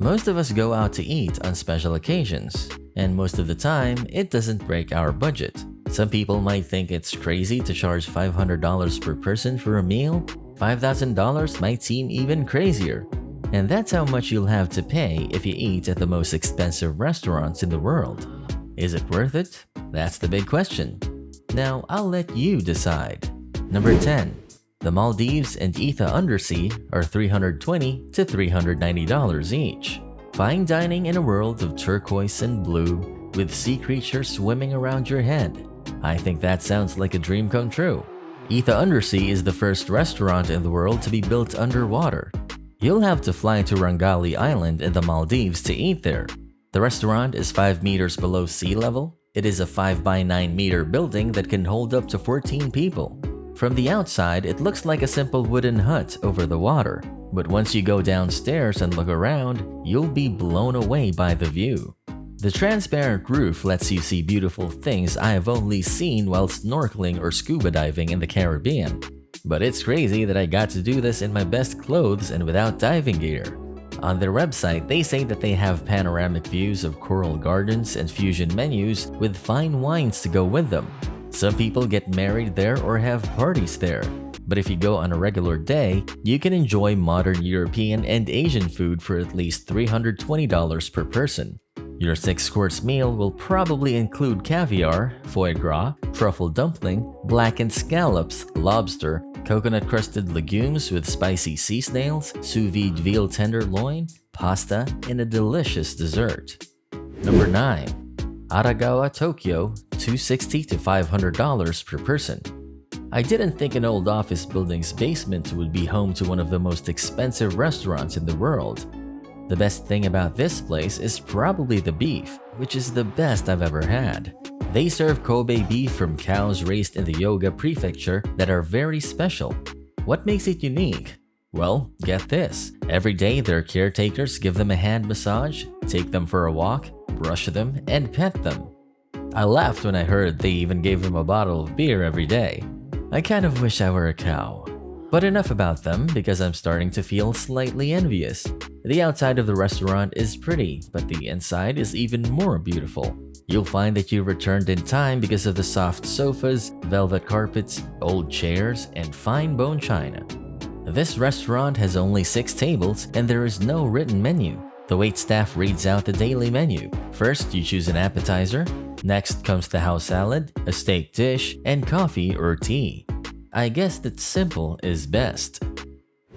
Most of us go out to eat on special occasions, and most of the time, it doesn't break our budget. Some people might think it's crazy to charge $500 per person for a meal. $5,000 might seem even crazier. And that's how much you'll have to pay if you eat at the most expensive restaurants in the world. Is it worth it? That's the big question. Now, I'll let you decide. Number 10. The Maldives and Etha Undersea are $320 to $390 each. Fine dining in a world of turquoise and blue, with sea creatures swimming around your head. I think that sounds like a dream come true. Etha Undersea is the first restaurant in the world to be built underwater. You'll have to fly to Rangali Island in the Maldives to eat there. The restaurant is 5 meters below sea level. It is a 5 by 9 meter building that can hold up to 14 people. From the outside, it looks like a simple wooden hut over the water. But once you go downstairs and look around, you'll be blown away by the view. The transparent roof lets you see beautiful things I have only seen while snorkeling or scuba diving in the Caribbean. But it's crazy that I got to do this in my best clothes and without diving gear. On their website, they say that they have panoramic views of coral gardens and fusion menus with fine wines to go with them. Some people get married there or have parties there. But if you go on a regular day, you can enjoy modern European and Asian food for at least $320 per person. Your 6-course meal will probably include caviar, foie gras, truffle dumpling, blackened scallops, lobster, coconut-crusted legumes with spicy sea snails, sous vide veal tenderloin, pasta, and a delicious dessert. Number 9. Aragawa, Tokyo, $260 to $500 per person. I didn't think an old office building's basement would be home to one of the most expensive restaurants in the world. The best thing about this place is probably the beef, which is the best I've ever had. They serve Kobe beef from cows raised in the Yoga Prefecture that are very special. What makes it unique? Well, get this. Every day their caretakers give them a hand massage, take them for a walk, brush them, and pet them. I laughed when I heard they even gave them a bottle of beer every day. I kind of wish I were a cow. But enough about them because I'm starting to feel slightly envious. The outside of the restaurant is pretty, but the inside is even more beautiful. You'll find that you returned in time because of the soft sofas, velvet carpets, old chairs, and fine bone china. This restaurant has only 6 tables and there is no written menu. The waitstaff reads out the daily menu. First, you choose an appetizer. Next comes the house salad, a steak dish, and coffee or tea. I guess that simple is best.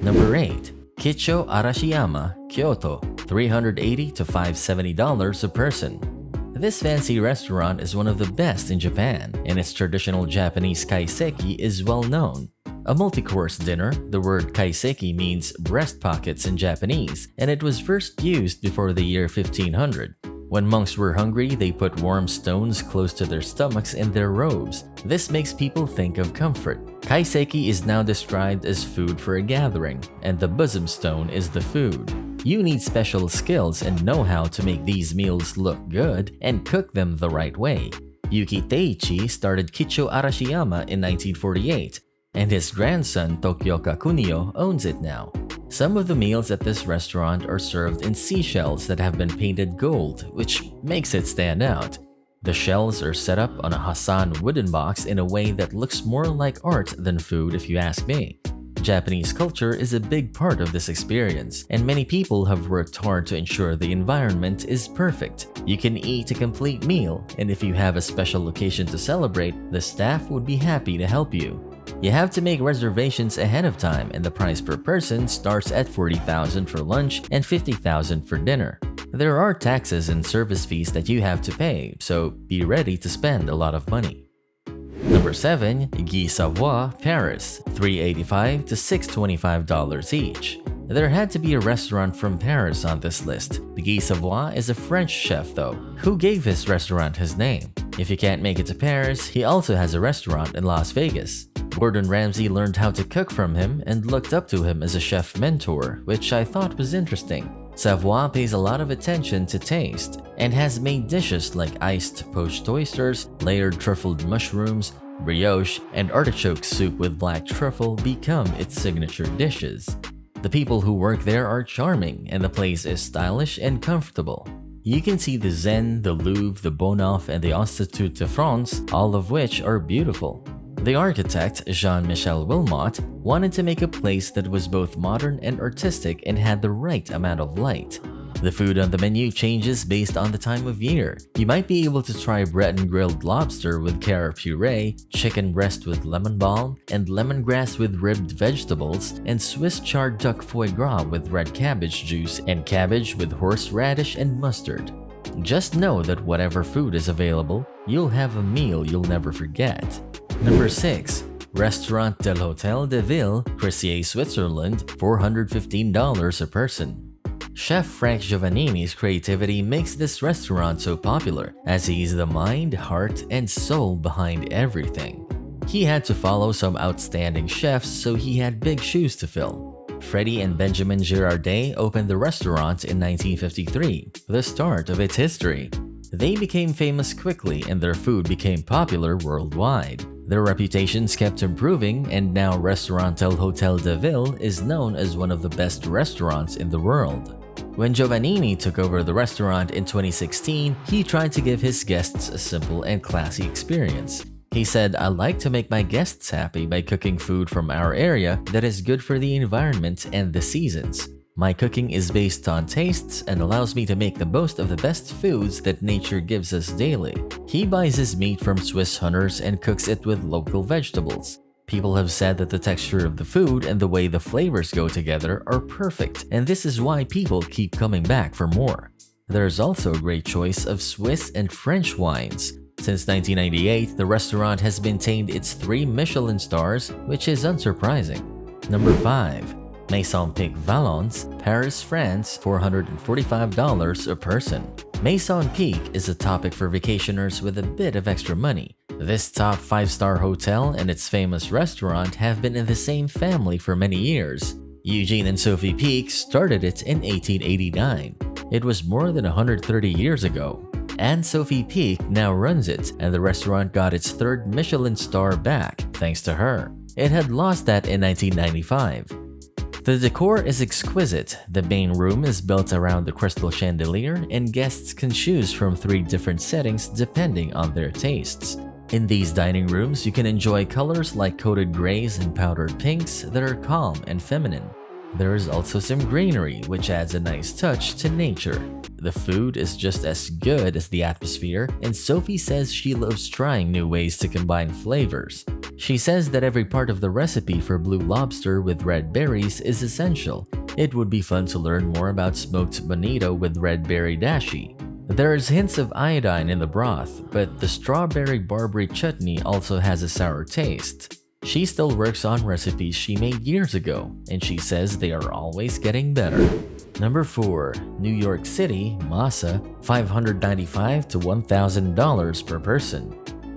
Number 8. Kicho Arashiyama, Kyoto, $380 to $570 a person. This fancy restaurant is one of the best in Japan, and its traditional Japanese kaiseki is well known. A multi-course dinner, the word kaiseki means breast pockets in Japanese, and it was first used before the year 1500. When monks were hungry, they put warm stones close to their stomachs in their robes. This makes people think of comfort. Kaiseki is now described as food for a gathering, and the bosom stone is the food. You need special skills and know-how to make these meals look good and cook them the right way. Yuki Teichi started Kicho Arashiyama in 1948, and his grandson Tokioka Kunio owns it now. Some of the meals at this restaurant are served in seashells that have been painted gold, which makes it stand out. The shells are set up on a Hassan wooden box in a way that looks more like art than food if you ask me. Japanese culture is a big part of this experience, and many people have worked hard to ensure the environment is perfect. You can eat a complete meal, and if you have a special occasion to celebrate, the staff would be happy to help you. You have to make reservations ahead of time, and the price per person starts at $40,000 for lunch and $50,000 for dinner. There are taxes and service fees that you have to pay, so be ready to spend a lot of money. Number 7. Guy Savoy, Paris, $385 to $625 each. There had to be a restaurant from Paris on this list. The Guy Savoy is a French chef though, who gave his restaurant his name. If you can't make it to Paris, he also has a restaurant in Las Vegas. Gordon Ramsay learned how to cook from him and looked up to him as a chef mentor, which I thought was interesting. Savoy pays a lot of attention to taste and has made dishes like iced poached oysters, layered truffled mushrooms, brioche, and artichoke soup with black truffle become its signature dishes. The people who work there are charming, and the place is stylish and comfortable. You can see the Zen, the Louvre, the Bonhoeffe, and the Institut de France, all of which are beautiful. The architect, Jean-Michel Wilmot, wanted to make a place that was both modern and artistic and had the right amount of light. The food on the menu changes based on the time of year. You might be able to try Breton grilled lobster with carrot puree, chicken breast with lemon balm, and lemongrass with ribbed vegetables, and Swiss chard duck foie gras with red cabbage juice and cabbage with horseradish and mustard. Just know that whatever food is available, you'll have a meal you'll never forget. Number 6. Restaurant del Hotel de Ville, Crazier, Switzerland, $415 a person. Chef Frank Giovannini's creativity makes this restaurant so popular, as he's the mind, heart, and soul behind everything. He had to follow some outstanding chefs, so he had big shoes to fill. Freddie and Benjamin Girardet opened the restaurant in 1953, the start of its history. They became famous quickly and their food became popular worldwide. Their reputations kept improving, and now Restaurant del Hotel de Ville is known as one of the best restaurants in the world. When Giovannini took over the restaurant in 2016, he tried to give his guests a simple and classy experience. He said, "I like to make my guests happy by cooking food from our area that is good for the environment and the seasons. My cooking is based on tastes and allows me to make the most of the best foods that nature gives us daily." He buys his meat from Swiss hunters and cooks it with local vegetables. People have said that the texture of the food and the way the flavors go together are perfect, and this is why people keep coming back for more. There's also a great choice of Swiss and French wines. Since 1998, the restaurant has maintained its 3 Michelin stars, which is unsurprising. Number 5. Maison Pic Valence, Paris, France, $445 a person. Maison Pic is a topic for vacationers with a bit of extra money. This top 5-star hotel and its famous restaurant have been in the same family for many years. Eugene and Sophie Pic started it in 1889. It was more than 130 years ago. And Sophie Pic now runs it, and the restaurant got its 3rd Michelin star back, thanks to her. It had lost that in 1995. The decor is exquisite. The main room is built around the crystal chandelier, and guests can choose from 3 different settings depending on their tastes. In these dining rooms, you can enjoy colors like coated grays and powdered pinks that are calm and feminine. There is also some greenery, which adds a nice touch to nature. The food is just as good as the atmosphere, and Sophie says she loves trying new ways to combine flavors. She says that every part of the recipe for blue lobster with red berries is essential. It would be fun to learn more about smoked bonito with red berry dashi. There's hints of iodine in the broth, but the strawberry Barbary chutney also has a sour taste. She still works on recipes she made years ago, and she says they are always getting better. Number 4. New York City, Masa, $595 to $1,000 per person.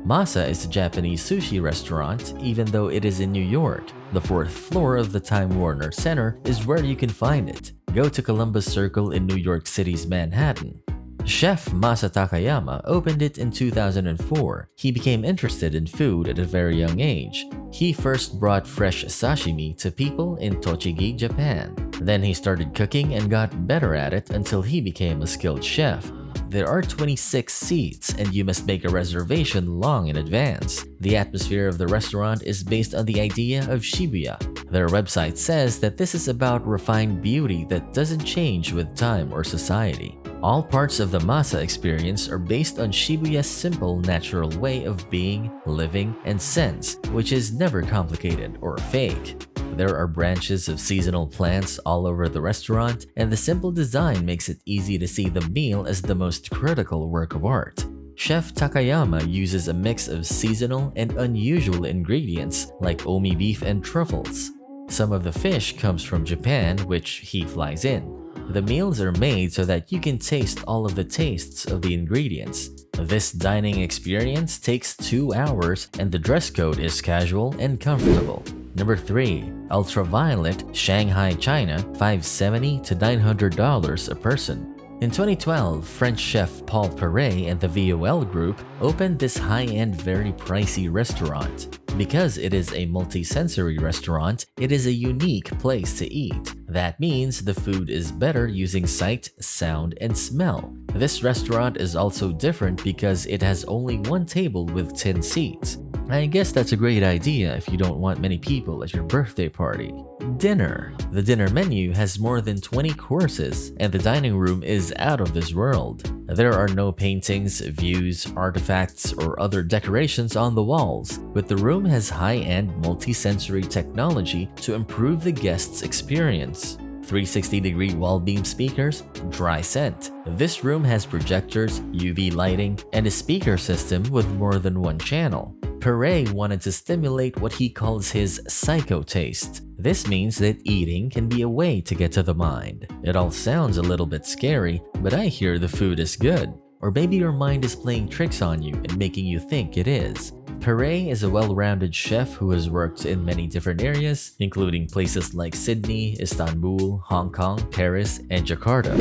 Masa is a Japanese sushi restaurant, even though it is in New York. The 4th floor of the Time Warner Center is where you can find it. Go to Columbus Circle in New York City's Manhattan. Chef Masa Takayama opened it in 2004. He became interested in food at a very young age. He first brought fresh sashimi to people in Tochigi, Japan. Then he started cooking and got better at it until he became a skilled chef. There are 26 seats, and you must make a reservation long in advance. The atmosphere of the restaurant is based on the idea of Shibuya. Their website says that this is about refined beauty that doesn't change with time or society. All parts of the Masa experience are based on Shibuya's simple, natural way of being, living, and sense, which is never complicated or fake. There are branches of seasonal plants all over the restaurant, and the simple design makes it easy to see the meal as the most critical work of art. Chef Takayama uses a mix of seasonal and unusual ingredients like omi beef and truffles. Some of the fish comes from Japan, which he flies in. The meals are made so that you can taste all of the tastes of the ingredients. This dining experience takes 2 hours, and the dress code is casual and comfortable. Number 3. Ultraviolet, Shanghai, China, $570 to $900 a person. In 2012, French chef Paul Perret and the VOL group opened this high-end, very pricey restaurant. Because it is a multi-sensory restaurant, it is a unique place to eat. That means the food is better using sight, sound, and smell. This restaurant is also different because it has only one table with 10 seats. I guess that's a great idea if you don't want many people at your birthday party. Dinner. The dinner menu has more than 20 courses, and the dining room is out of this world. There are no paintings, views, artifacts, or other decorations on the walls, but the room has high-end multi-sensory technology to improve the guest's experience. 360-degree wall beam speakers, dry scent. This room has projectors, UV lighting, and a speaker system with more than one channel. Perret wanted to stimulate what he calls his psycho taste. This means that eating can be a way to get to the mind. It all sounds a little bit scary, but I hear the food is good. Or maybe your mind is playing tricks on you and making you think it is. Perret is a well-rounded chef who has worked in many different areas, including places like Sydney, Istanbul, Hong Kong, Paris, and Jakarta.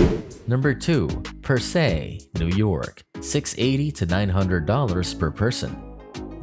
Number 2. Per Se, New York, $680 to $900 per person.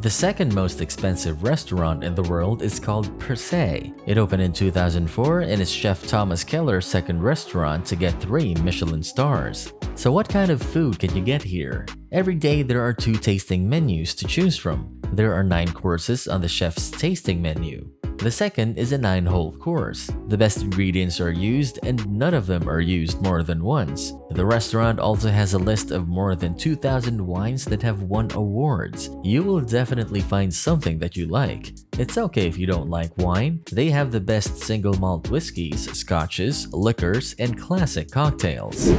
The second most expensive restaurant in the world is called Per Se. It opened in 2004 and is Chef Thomas Keller's second restaurant to get 3 Michelin stars. So what kind of food can you get here? Every day there are 2 tasting menus to choose from. There are 9 courses on the chef's tasting menu. The second is a 9-hole course. The best ingredients are used and none of them are used more than once. The restaurant also has a list of more than 2,000 wines that have won awards. You will definitely find something that you like. It's okay if you don't like wine. They have the best single malt whiskeys, scotches, liquors, and classic cocktails.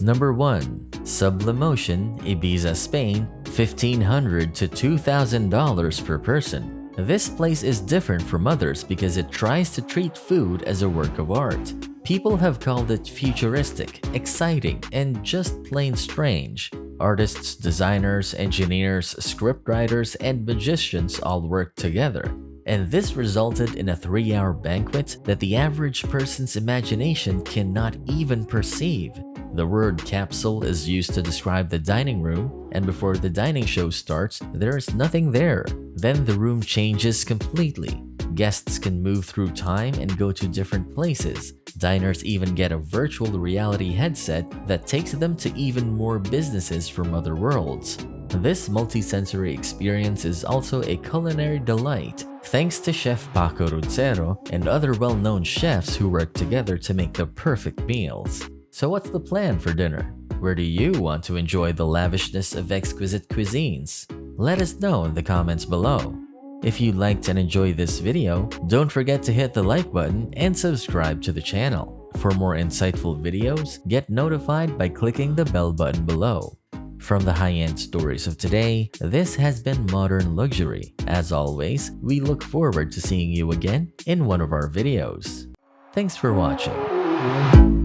Number 1. Sublimotion, Ibiza, Spain, $1,500 to $2,000 per person. This place is different from others because it tries to treat food as a work of art. People have called it futuristic, exciting, and just plain strange. Artists, designers, engineers, scriptwriters, and magicians all work together. And this resulted in a 3-hour banquet that the average person's imagination cannot even perceive. The word capsule is used to describe the dining room, and before the dining show starts, there is nothing there. Then the room changes completely. Guests can move through time and go to different places. Diners even get a virtual reality headset that takes them to even more businesses from other worlds. This multi-sensory experience is also a culinary delight, thanks to Chef Paco Rudzero and other well-known chefs who work together to make the perfect meals. So what's the plan for dinner? Where do you want to enjoy the lavishness of exquisite cuisines? Let us know in the comments below. If you liked and enjoyed this video, don't forget to hit the like button and subscribe to the channel. For more insightful videos, get notified by clicking the bell button below. From the high-end stories of today, this has been Modern Luxury. As always, we look forward to seeing you again in one of our videos. Thanks for watching.